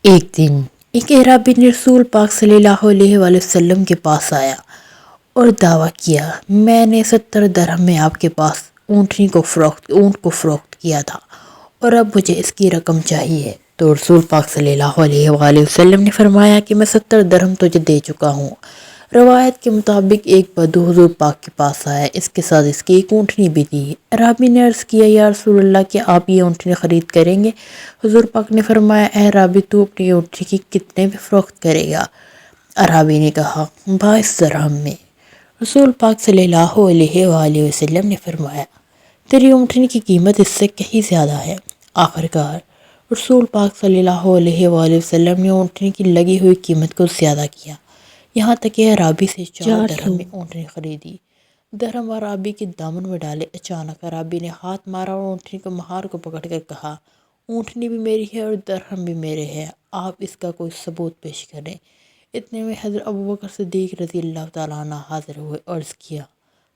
ایک دن ایک اعرابی نے رسول پاک صلی اللہ علیہ وآلہ وسلم کے پاس آیا اور دعویٰ کیا، میں نے 70 درہم میں آپ کے پاس اونٹ کو فروخت کیا تھا اور اب مجھے اس کی رقم چاہیے۔ تو رسول پاک صلی اللہ علیہ وآلہ وسلم نے فرمایا کہ میں 70 درہم تجھے دے چکا ہوں۔ روایت کے مطابق ایک بدو حضور پاک کے پاس آیا، اس کے ساتھ اس کی ایک اونٹنی بھی تھی۔ اعرابی نے عرض کیا، یا رسول اللہ، کیا آپ یہ اونٹنی خرید کریں گے؟ حضور پاک نے فرمایا، اے اعرابی، تو اپنی اونٹنی کی کتنے میں فروخت کرے گا؟ اعرابی نے کہا، 22 درہم میں۔ رسول پاک صلی اللہ علیہ وآلہ وسلم نے فرمایا، تیری اونٹنی کی قیمت اس سے کہیں زیادہ ہے۔ آخرکار رسول پاک صلی اللہ علیہ وآلہ وسلم نے اونٹنی کی لگی ہوئی قیمت کو زیادہ کیا، یہاں تک کہ اعرابی سے 4 درہم میں اونٹنی خریدی۔ درہم اعرابی کے دامن میں ڈالے، اچانک اعرابی نے ہاتھ مارا اور اونٹنی کو مہار کو پکڑ کر کہا، اونٹنی بھی میری ہے اور درہم بھی میرے ہیں، آپ اس کا کوئی ثبوت پیش کریں۔ اتنے میں حضرت ابوبکر صدیق رضی اللہ تعالیٰ عنہ حاضر ہوئے، عرض کیا،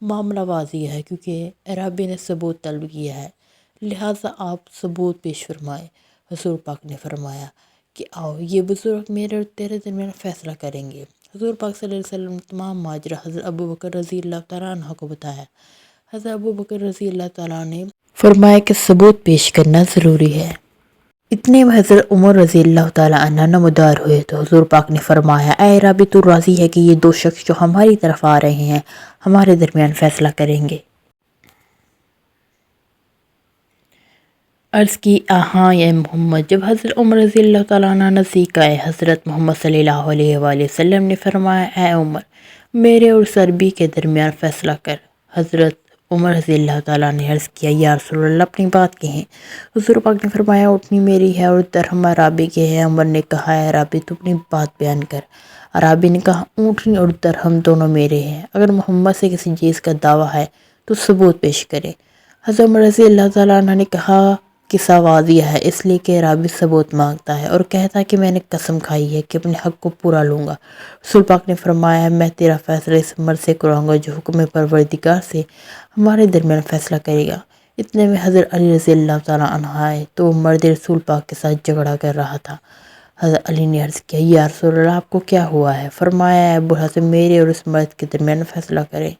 معاملہ واضح ہے کیونکہ اعرابی نے ثبوت طلب کیا ہے، لہٰذا آپ ثبوت پیش فرمائیں۔ حضور پاک نے فرمایا کہ آؤ، یہ بزرگ میرے اور تیرے درمیان فیصلہ کریں گے۔ حضور پاک صلی اللہ علیہ وسلم نے تمام ماجرا حضرت ابوبکر رضی اللہ تعالیٰ عنہ کو بتایا۔ حضرت ابوبکر رضی اللہ تعالیٰ نے فرمایا کہ ثبوت پیش کرنا ضروری ہے۔ اتنے میں حضرت عمر رضی اللہ تعالیٰ عنہ نمودار ہوئے تو حضور پاک نے فرمایا، اے اعرابی، تو راضی ہے کہ یہ 2 شخص جو ہماری طرف آ رہے ہیں ہمارے درمیان فیصلہ کریں گے؟ عرض کی، ہاں یا محمد۔ جب حضرت عمر رضی اللہ تعالیٰ عنہ نزدیک آئے، حضرت محمد صلی اللہ علیہ وآلہ وسلم نے فرمایا، اے عمر، میرے اور اس عربی کے درمیان فیصلہ کر۔ حضرت عمر رضی اللہ تعالیٰ نے عرض کیا، یا رسول اللہ، اپنی بات کہیں۔ حضور پاک نے فرمایا، اونٹنی میری ہے اور درہم اعرابی کے ہیں۔ عمر نے کہا، اے اعرابی، تو اپنی بات بیان کر۔ اعرابی نے کہا، اونٹنی اور درہم دونوں میرے ہیں، اگر محمد سے کسی چیز کا دعویٰ ہے تو ثبوت پیش کرے۔ حضرت عمر رضی اللہ تعالیٰ عنہ نے کہا، قصہ واضح ہے، اس لیے کہ اعرابی ثبوت مانگتا ہے اور کہتا ہے کہ میں نے قسم کھائی ہے کہ اپنے حق کو پورا لوں گا۔ رسول پاک نے فرمایا، میں تیرا فیصلہ اس مرد سے کراؤں گا جو حکم پروردگار سے ہمارے درمیان فیصلہ کرے گا۔ اتنے میں حضرت علی رضی اللہ تعالیٰ عنہ آئے تو وہ مرد رسول پاک کے ساتھ جھگڑا کر رہا تھا۔ حضرت علی نے عرض کیا، یا رسول اللہ، آپ کو کیا ہوا ہے؟ فرمایا، اے ابو الحسن، میرے اور اس مرد کے درمیان فیصلہ کرے۔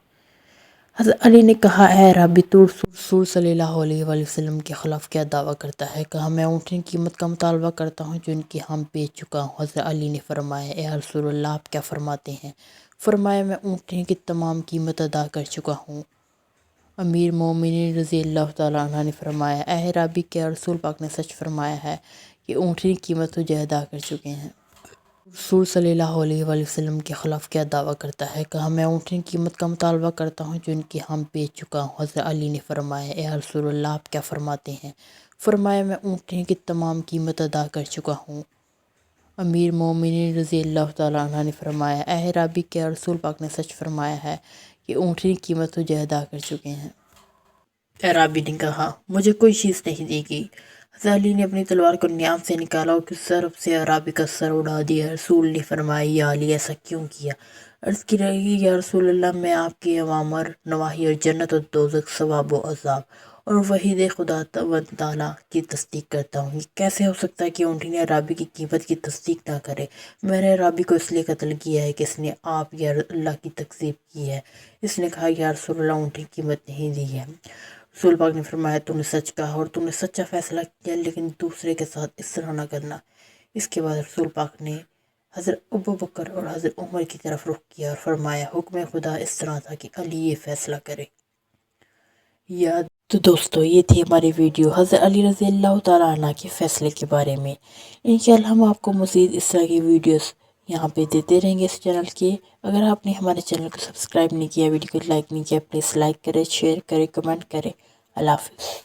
حضرت علی نے کہا، اے اعرابی، تو رسول صلی اللہ علیہ وآلہ وسلم کے خلاف کیا دعویٰ کرتا ہے؟ کہا، میں اونٹنی کی قیمت کا مطالبہ کرتا ہوں جو ان کی ہم بیچ چکا ہوں۔ حضرت علی نے فرمایا، اے رسول اللہ، آپ کیا فرماتے ہیں؟ فرمایا، میں اونٹنی کی تمام قیمت ادا کر چکا ہوں۔ امیر مومنین رضی اللہ تعالیٰ عنہ نے فرمایا، اے اعرابی، کیا رسول پاک نے سچ فرمایا ہے کہ اونٹنی کی قیمت تجھے ادا کر چکے ہیں؟ رسول صلی اللہ علیہ وآلہ وسلم کے خلاف کیا دعویٰ کرتا ہے؟ کہا، میں اونٹنی کی قیمت کا مطالبہ کرتا ہوں جو ان کی ہم بیچ چکا ہوں۔ حضرت علی نے فرمایا، اے رسول اللہ، آپ کیا فرماتے ہیں؟ فرمایا، میں اونٹنی کی تمام قیمت ادا کر چکا ہوں۔ امیر مومنین رضی اللہ تعالیٰ عنہ نے فرمایا، اے اعرابی، کیا رسول پاک نے سچ فرمایا ہے کہ اونٹنی کی قیمت تجھے ادا کر چکے ہیں؟ اعرابی نے کہا، مجھے کوئی چیز نہیں دی گئی۔ حضرت علی نے اپنی تلوار کو نیام سے نکالا اور کس ضرب سے اعرابی کا سر اڑا دیا۔ رسول نے فرمایا، یا علی، ایسا کیوں کیا؟ عرض کی رہی، یا رسول اللہ، میں آپ کے اوامر نواہی اور جنت اور دوزخ، ثواب و عذاب اور وعید خدا تعالیٰ کی تصدیق کرتا ہوں۔ یہ کیسے ہو سکتا ہے کہ اونٹنی اعرابی کی قیمت کی تصدیق نہ کرے؟ میں نے اعرابی کو اس لیے قتل کیا ہے کہ اس نے آپ یا اللہ کی تکذیب کی ہے۔ اس نے کہا، یا رسول اللہ، اونٹنی کی قیمت نہیں دی ہے۔ رسول پاک نے فرمایا، تو نے سچ کہا اور تو نے سچا فیصلہ کیا، لیکن دوسرے کے ساتھ اس طرح نہ کرنا۔ اس کے بعد رسول پاک نے حضرت ابوبکر اور حضرت عمر کی طرف رخ کیا اور فرمایا، حکم خدا اس طرح تھا کہ علی یہ فیصلہ کرے۔ تو دوستو، یہ تھی ہماری ویڈیو حضرت علی رضی اللہ تعالیٰ عنہ کے فیصلے کے بارے میں۔ انشاءاللہ ہم آپ کو مزید اس طرح کی ویڈیوز یہاں پہ دیتے رہیں گے اس چینل کے۔ اگر آپ نے ہمارے چینل کو سبسکرائب نہیں کیا، ویڈیو کو لائک نہیں کیا، پلیز لائک کریں، شیئر کریں، کمنٹ کریں۔ اللہ حافظ۔